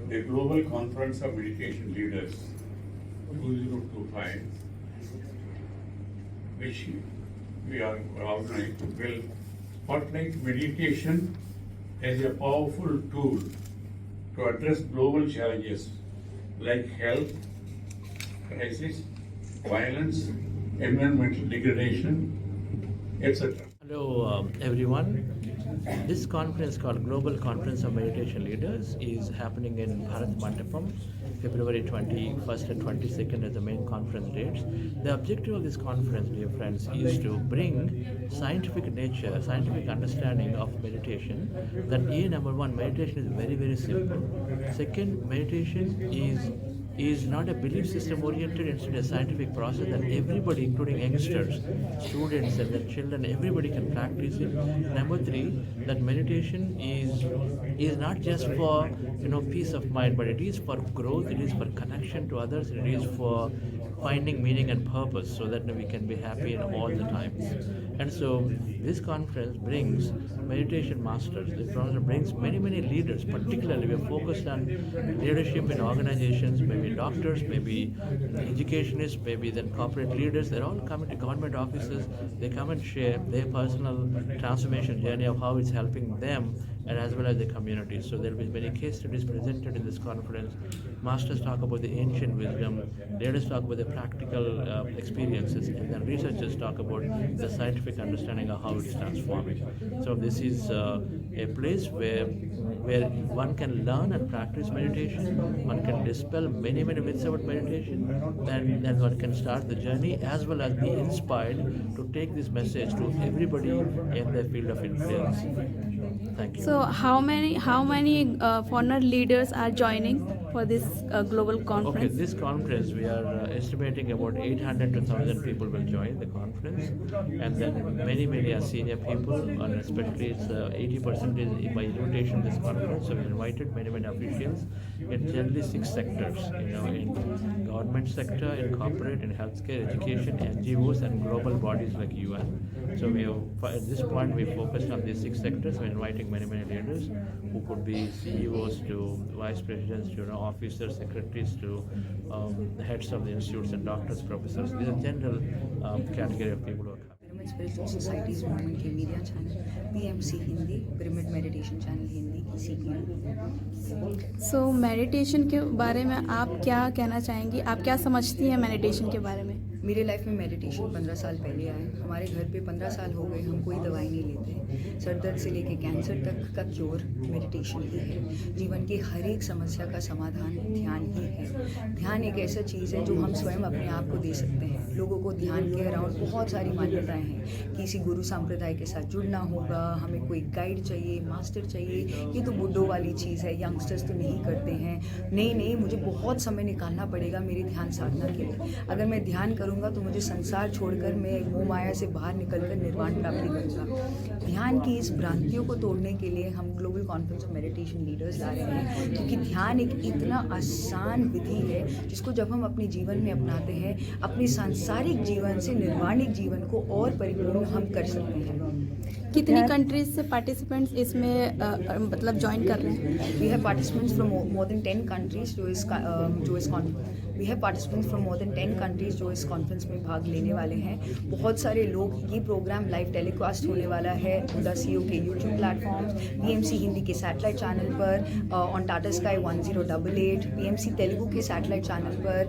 the Global Conference of Meditation Leaders 2025, which we are organized, will spotlight meditation as a powerful tool to address global challenges like health crisis, violence, environmental degradation, etc. Hello, everyone. This conference called Global Conference of Meditation Leaders is happening in Bharat Mandapam, February 21st and 22nd as the main conference dates. The objective of this conference, dear friends, is to bring scientific nature, scientific understanding of meditation. That number one, meditation is very, very simple. Second, meditation is not a belief system oriented, instead a scientific process that everybody, including youngsters, students and their children, everybody can practice it. Number three, that meditation is not just for peace of mind, but it is for growth, it is for connection to others, it is for finding meaning and purpose, so that we can be happy in all the times. And so this conference brings meditation masters. This conference brings many leaders. Particularly, we are focused on leadership in organizations, maybe doctors, maybe educationists, maybe then corporate leaders. They're all coming to government offices. They come and share their personal transformation journey of how it's helping them and as well as the community. So there will be many case studies presented in this conference. Masters talk about the ancient wisdom, leaders talk about the practical experiences, and then researchers talk about the scientific understanding of how it's transforming. So this is a place where one can learn and practice meditation, one can dispel many myths about meditation, and then one can start the journey as well as be inspired to take this message to everybody in their field of influence. Thank you. So how many foreigner leaders are joining for this global conference? Okay, this conference we are estimating about 800 to 1,000 people will join the conference, and then many are senior people, and especially it's 80% is by invitation this conference. So we invited many officials in generally 6 sectors, in government sector, in corporate, in healthcare, education, NGOs, and global bodies like UN. So at this point we focused on these 6 sectors. We're inviting many leaders who could be CEOs to vice presidents to officers, secretaries to the heads of the institutes and doctors, professors. These are general category of people who are coming. Pyramid Spiritual Societies movement के media channel PMC Hindi, pyramid meditation channel Hindi, CPM। So meditation के बारे में आप क्या कहना चाहेंगी? आप क्या समझती हैं मेडिटेशन के बारे में? मेरे लाइफ में मेडिटेशन 15 साल पहले आए। हमारे घर पे 15 साल हो गए, हम कोई दवाई नहीं लेते। सर दर्द से लेके कैंसर तक का क्योर मेडिटेशन ही है। जीवन की हर एक समस्या का समाधान ध्यान ही है। ध्यान एक ऐसा चीज़ है जो हम स्वयं अपने आप को दे सकते हैं। लोगों को ध्यान के अराउंड बहुत सारी मान्यताएं हैं। किसी गुरु संप्रदाय के साथ जुड़ना होगा, हमें कोई गाइड चाहिए, मास्टर चाहिए, ये तो बुड्ढों वाली चीज़ है, यंगस्टर्स तो नहीं करते हैं। नहीं, मुझे बहुत समय निकालना पड़ेगा मेरी ध्यान साधना के लिए। अगर मैं ध्यान करूँगा तो मुझे संसार छोड़कर मैं मोह माया से बाहर निकलकर निर्वाण प्राप्ति करूँगा। ध्यान की इस भ्रांतियों को तोड़ने के लिए हम global conference of meditation leaders ला रहे हैं, क्योंकि ध्यान एक इतना आसान विधि है जिसको जब हम अपने जीवन में अपनाते हैं, अपने सांसारिक जीवन से निर्वाणिक जीवन को और परिपूर्ण हम कर सकते हैं। कितनी कंट्रीज से पार्टिसिपेंट्स इसमें मतलब ज्वाइन कर रहे हैं? We have participants from more than 10 countries जो इस कॉन्फ्रेंस में भाग लेने वाले हैं। बहुत सारे लोग, ये प्रोग्राम लाइव टेलीकास्ट होने वाला है उदा CEO के यूट्यूब प्लेटफॉर्म्स, PMC हिंदी के सैटेलाइट चैनल पर, on Tata sky 1088, PMC Telugu के सैटेलाइट चैनल पर,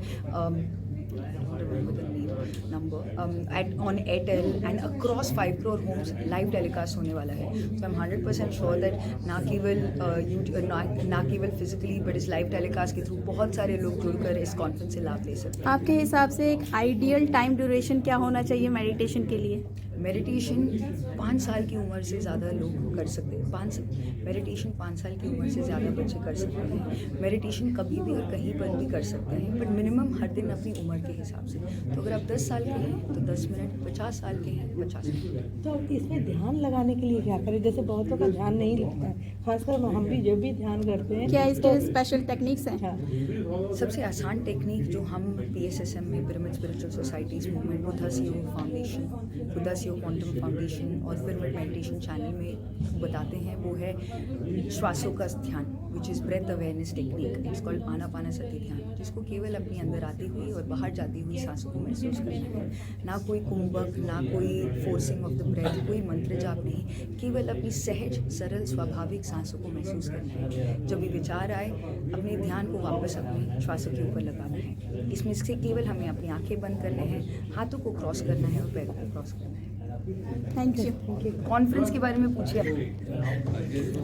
on Airtel and across 5 crore homes live telecast होने वाला है। So I'm 100% sure that ना केवल फिजिकली बट इस लाइव टेलीकास्ट के थ्रू बहुत सारे लोग जुड़कर इस कॉन्फ्रेंस से लाभ ले सकते हैं। आपके हिसाब से एक आइडियल टाइम ड्यूरेशन क्या होना चाहिए मेडिटेशन के लिए? मेडिटेशन 5 साल की उम्र से ज़्यादा लोग कर सकते हैं। मेडिटेशन 5 साल की उम्र से ज़्यादा बच्चे कर सकते हैं। मेडिटेशन कभी भी और कहीं पर भी कर सकते हैं, बट मिनिमम हर दिन अपनी उम्र के हिसाब से। तो अगर आप 10 साल के हैं तो 10 मिनट, 50 साल के हैं 50 मिनट। तो इसमें ध्यान लगाने के लिए क्या करें? जैसे बहुतों का ध्यान नहीं लगता है, खासकर हम भी जब भी ध्यान करते हैं। क्या इसके स्पेशल टेक्निक्स हैं? हाँ। सबसे आसान टेक्निक जो हम PSSM में pyramid spiritual societies movement, Buddha CEO foundation, Buddha CEO quantum foundation और पिरामिड मेडिटेशन चैनल में बताते हैं, वो है श्वासों का ध्यान, which is breath awareness technique, it's called Anapanasati ध्यान, जिसको केवल अपनी अंदर आती हुई और बाहर जाती हुई सांसों को महसूस करना है। ना कोई कुंभक, ना कोई फोर्सिंग ऑफ द ब्रेथ, कोई मंत्र जाप नहीं, केवल अपनी सहज सरल स्वाभाविक सांसों को महसूस करना है। जब भी विचार आए अपने ध्यान को वापस अपने श्वासों के ऊपर लगाना है। इसमें से केवल हमें अपनी आंखें बंद करने हैं, हाथों को क्रॉस करना है और पैरों को क्रॉस करना है। Thank you. कॉन्फ्रेंस के बारे में पूछिए।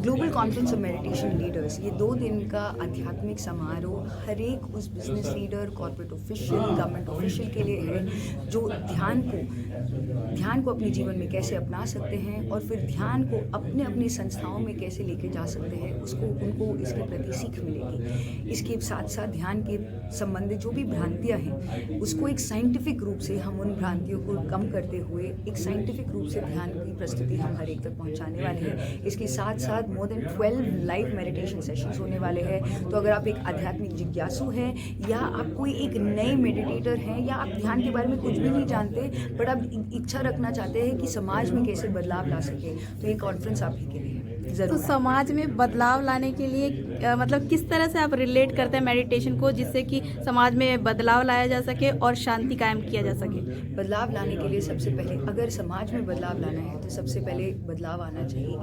Global conference of meditation leaders, ये 2 दिन का आध्यात्मिक समारोह हर एक उस business leader, corporate official, government official के लिए है जो ध्यान को अपने जीवन में कैसे अपना सकते हैं और फिर ध्यान को अपने अपनी संस्थाओं में कैसे लेके जा सकते हैं, उनको इसके प्रति सीख मिलेगी। इसके साथ साथ ध्यान के संबंधित जो भी भ्रांतियाँ हैं उसको एक साइंटिफिक रूप से हम उन भ्रांतियों को कम करते हुए एक साइंटिफिक रूप से ध्यान की प्रस्तुति हम हर एक तक पहुंचाने वाले हैं। इसके साथ साथ more than 12 live meditation sessions होने वाले हैं। तो अगर आप एक आध्यात्मिक जिज्ञासु हैं या आप कोई एक नए मेडिटेटर हैं या आप ध्यान के बारे में कुछ भी नहीं जानते बट आप इच्छा रखना चाहते हैं कि समाज में कैसे बदलाव ला सके, तो ये कॉन्फ्रेंस आप ही के लिए है। तो ज़रूर समाज में बदलाव लाने के लिए मतलब किस तरह से आप रिलेट करते हैं मेडिटेशन को, जिससे कि समाज में बदलाव लाया जा सके और शांति कायम किया जा सके? बदलाव लाने के लिए सबसे पहले अगर समाज में बदलाव लाना है तो सबसे पहले बदलाव आना चाहिए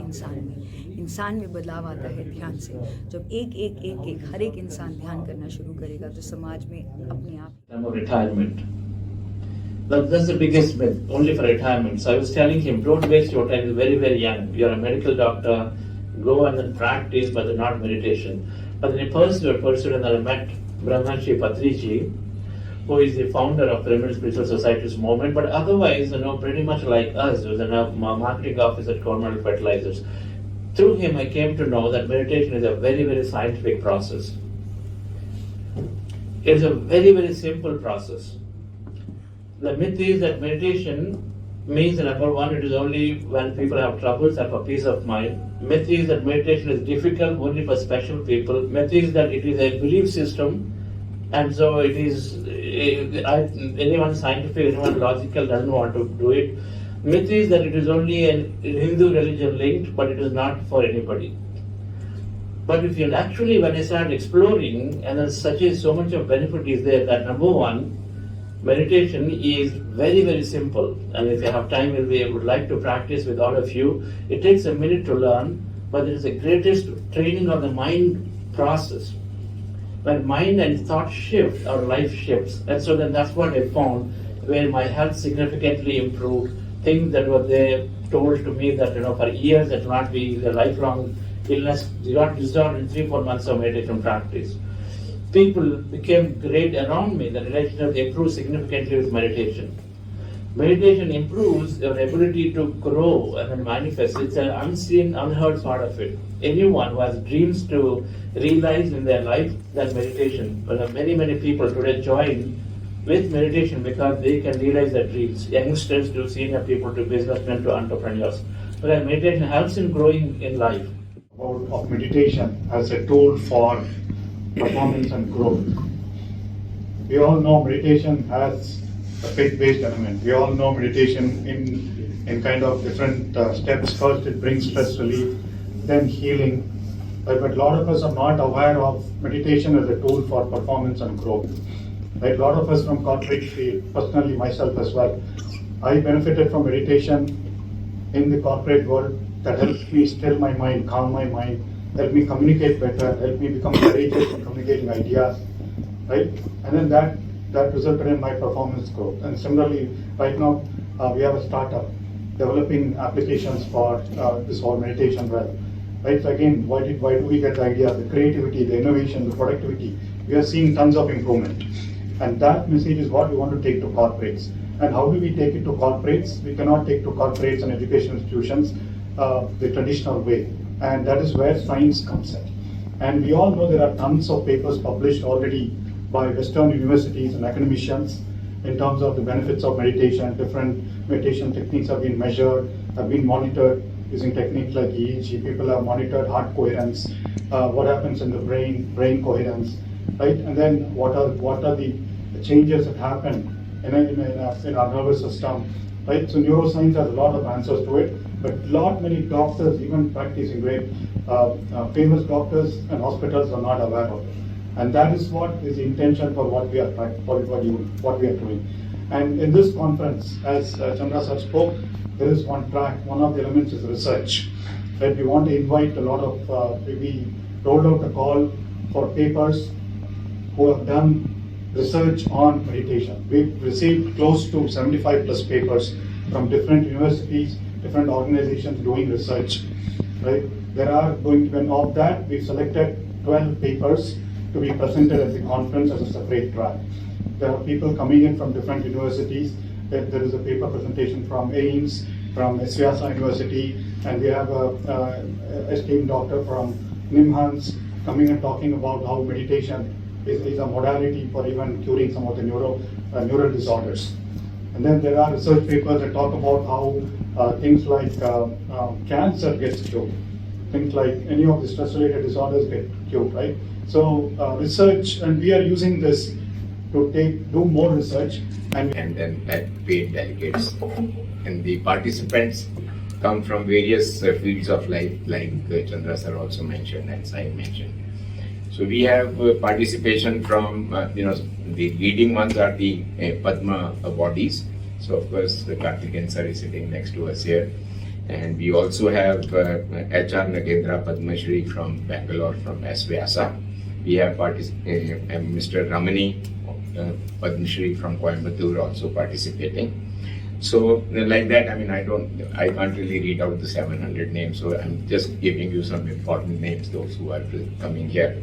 इंसान में बदलाव आता है ध्यान से। जब एक हर एक इंसान ध्यान करना शुरू करेगा तो समाज में अपने आप Time of retirement. That's the biggest myth, only for retirement. So I was telling him, don't waste your time, you're very, very young. You're a medical doctor, go and then practice, but not meditation. But then a person and I met Brahmanshi Patriji, who is the founder of Pyramid Spiritual Society's movement, but otherwise, pretty much like us, he was a marketing officer at Cornell Fertilizers. Through him, I came to know that meditation is a very, very scientific process. It's a very, very simple process. The myth is that meditation means, number one, it is only when people have troubles and for peace of mind. Myth is that meditation is difficult only for special people. Myth is that it is a belief system, and so it is, anyone scientific, anyone logical doesn't want to do it. Myth is that it is only a Hindu religion linked, but it is not for anybody. But if you actually, when I started exploring, and then so much of benefit is there that number one, meditation is very, very simple. And if you have time, I would like to practice with all of you. It takes a minute to learn, but it is the greatest training of the mind process. When mind and thought shift, our life shifts. And so then that's what I found, where my health significantly improved. Things that were there told to me that, for years it will not be the lifelong illness, got resolved in 3-4 months of meditation practice. People became great around me. The relationship improved significantly with meditation. Meditation improves your ability to grow and then manifest. It's an unseen, unheard part of it. Anyone who has dreams to realize in their life, that meditation. But many, many people today join with meditation because they can realize their dreams. Youngsters to senior people to businessmen to entrepreneurs. But meditation helps in growing in life. Of meditation as a tool for performance and growth. We all know meditation has a faith-based element. We all know meditation in kind of different steps. First, it brings stress relief, then healing. But a lot of us are not aware of meditation as a tool for performance and growth. Right? A lot of us from corporate field, personally myself as well, I benefited from meditation in the corporate world. That helps me still my mind, calm my mind, help me communicate better, help me become courageous in communicating ideas, right? And then that resulted in my performance growth. And similarly, right now we have a startup developing applications for this whole meditation realm, right? So again, why do we get the idea? The creativity, the innovation, the productivity. We are seeing tons of improvement, and that message is what we want to take to corporates. And how do we take it to corporates? We cannot take to corporates and education institutions the traditional way, and that is where science comes in. And we all know there are tons of papers published already by Western universities and academicians in terms of the benefits of meditation. Different meditation techniques have been measured, have been monitored using techniques like EEG. People have monitored heart coherence, what happens in the brain coherence, right? And then what are the changes that happen in our nervous system, right? So neuroscience has a lot of answers to it. but many doctors, even practicing great famous doctors and hospitals are not aware of it. And that is what is the intention for what we are doing. And in this conference, as Chandra sir spoke, there is one track. One of the elements is research. That we want to invite a lot of. We rolled out a call for papers who have done research on meditation. We've received close to 75 plus papers from different universities, different organizations doing research. Right? There are going to be, and of that, we've selected 12 papers to be presented at the conference as a separate track. There are people coming in from different universities. There is a paper presentation from AIIMS, from Esvyasa University, and we have a esteemed doctor from NIMHANS coming and talking about how meditation is a modality for even curing some of the neural disorders. And then there are research papers that talk about how things like cancer gets cured, things like any of the stress-related disorders get cured, right? So research, and we are using this to do more research. And then paid delegates. And the participants come from various fields of life, like Chandra sir also mentioned and Sai mentioned. So we have participation from, the leading ones are the Padma awardees. So of course, Karthikeyan sir is sitting next to us here. And we also have H.R. Nagendra Padma Shri from Bangalore, from Esvyasa. We have Mr. Ramani Padma Shri from Coimbatore also participating. So like that, I can't really read out the 700 names, so I'm just giving you some important names, those who are coming here.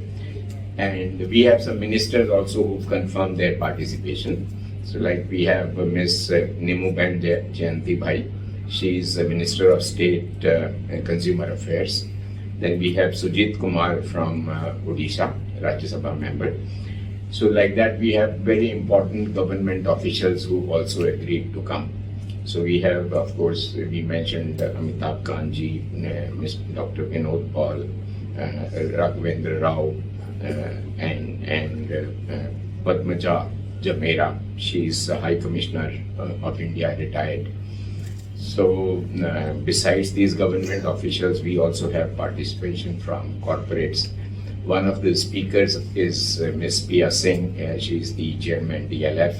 And we have some ministers also who've confirmed their participation. So like we have Ms. Nimuben Jayanti Bhai, she is the Minister of State Consumer Affairs. Then we have Sujit Kumar from Odisha, Rajya Sabha member. So like that, we have very important government officials who also agreed to come. So we have, of course, we mentioned Amitabh Kanji, Dr. Vinod Paul, Raghavendra Rao, and Padmaja Jamera. She is High Commissioner of India, retired. So besides these government officials, we also have participation from corporates. One of the speakers is Ms. Pia Singh. She is the chairman DLF.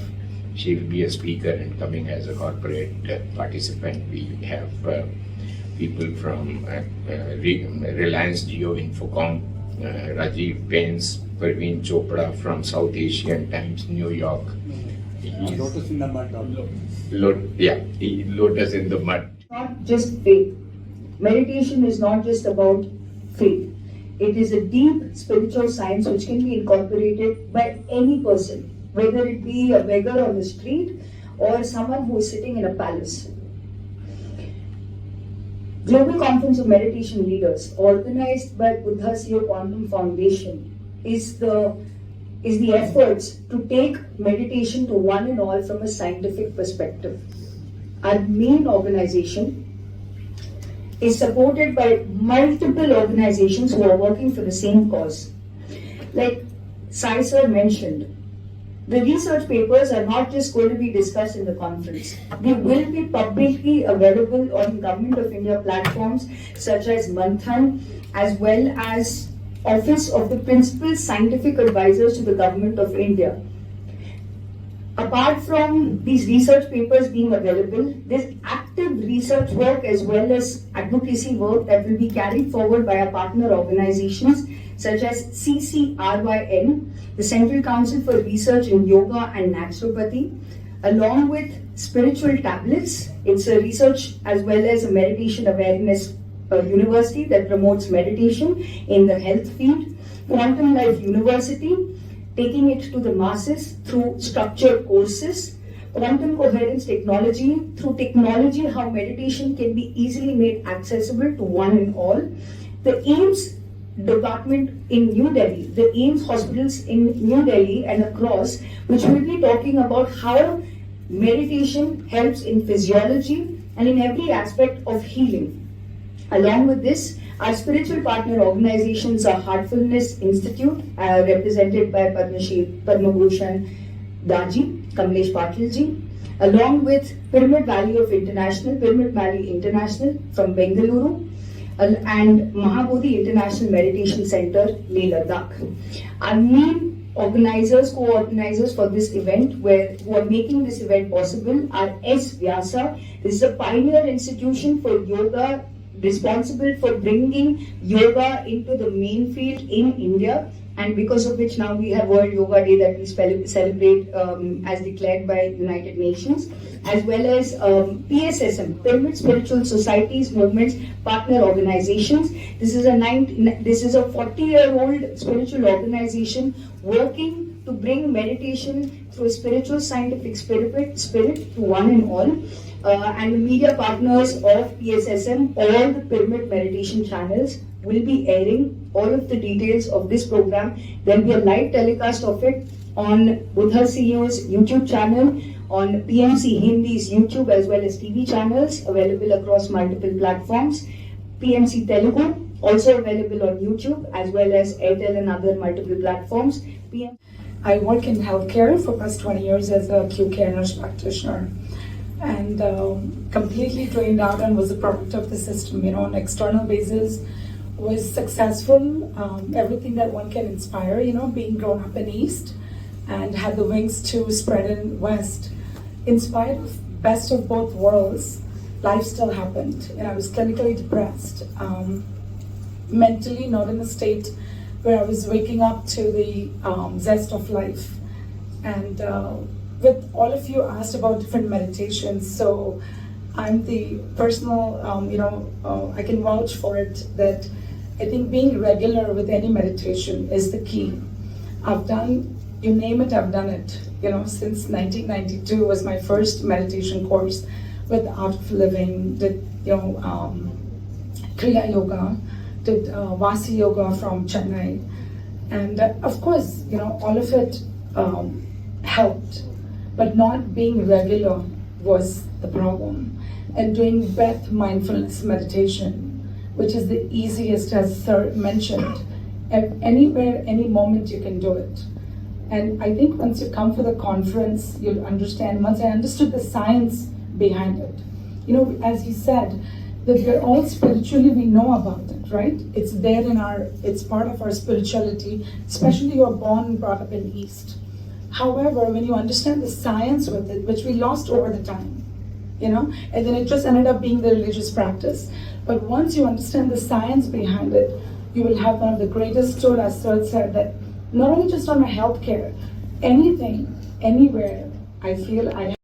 She will be a speaker and coming as a corporate participant. We have people from Reliance Jio Infocom, Rajiv Pains, Parveen Chopra from South Asian Times, New York. Lotus in the mud. Lotus in the mud. Not just faith. Meditation is not just about faith. It is a deep spiritual science which can be incorporated by any person, whether it be a beggar on the street or someone who is sitting in a palace. Global Conference of Meditation Leaders, organized by Buddha CEO Quantum Foundation, is the efforts to take meditation to one and all from a scientific perspective. Our main organization is supported by multiple organizations who are working for the same cause. Like Sai sir mentioned, the research papers are not just going to be discussed in the conference. They will be publicly available on Government of India platforms such as Manthan, as well as Office of the Principal Scientific Advisors to the Government of India. Apart from these research papers being available, there's active research work as well as advocacy work that will be carried forward by our partner organizations such as CCRYN, the Central Council for Research in Yoga and Naturopathy, along with Spiritual Tablets. It's a research as well as a meditation awareness university that promotes meditation in the health field. Quantum Life University, taking it to the masses through structured courses. Quantum Coherence Technology, through technology, how meditation can be easily made accessible to one and all. The AIIMS department in New Delhi, the AIIMS hospitals in New Delhi and across, which will be talking about how meditation helps in physiology and in every aspect of healing. Along with this, our spiritual partner organizations are Heartfulness Institute, represented by Padma Bhushan Daji, Kamlesh Patilji, along with Pyramid Valley International from Bengaluru, and Mahabodhi International Meditation Center, Leh Ladakh. Our main co-organizers for this event, who are making this event possible, are S. Vyasa. This is a pioneer institution for yoga, responsible for bringing yoga into the main field in India, and because of which now we have World Yoga Day that we celebrate as declared by United Nations, as well as PSSM, Pyramid Spiritual Societies Movements Partner Organizations. This is a 40-year-old spiritual organization working to bring meditation through a spiritual scientific spirit to one and all. And the media partners of PSSM, all the Pyramid meditation channels will be airing all of the details of this program. There will be a live telecast of it on Buddha CEO's YouTube channel, on PMC Hindi's YouTube as well as TV channels available across multiple platforms. PMC Telugu also available on YouTube as well as Airtel and other multiple platforms. I work in healthcare for past 20 years as a acute care nurse practitioner, and completely trained out and was a product of the system, on external basis, was successful, everything that one can inspire, being grown up in East and had the wings to spread in West. In spite of best of both worlds, life still happened, and I was clinically depressed, mentally not in a state where I was waking up to the zest of life. And with all of you asked about different meditations, so I'm the personal, I can vouch for it, that I think being regular with any meditation is the key. I've done, you name it, I've done it. Since 1992 was my first meditation course with Art of Living, did, Kriya Yoga, did Vasi Yoga from Chennai. And of course, all of it helped, but not being regular was the problem. And doing breath mindfulness meditation, which is the easiest, as Sir mentioned, anywhere, any moment you can do it. And I think once you come for the conference, you'll understand, once I understood the science behind it. As he said, that we're all spiritually, we know about it, right? It's there it's part of our spirituality, especially you're born and brought up in East. However, when you understand the science with it, which we lost over the time, and then it just ended up being the religious practice. But once you understand the science behind it, you will have one of the greatest tools, as Sir said, that not only just on my healthcare, anything, anywhere, I feel I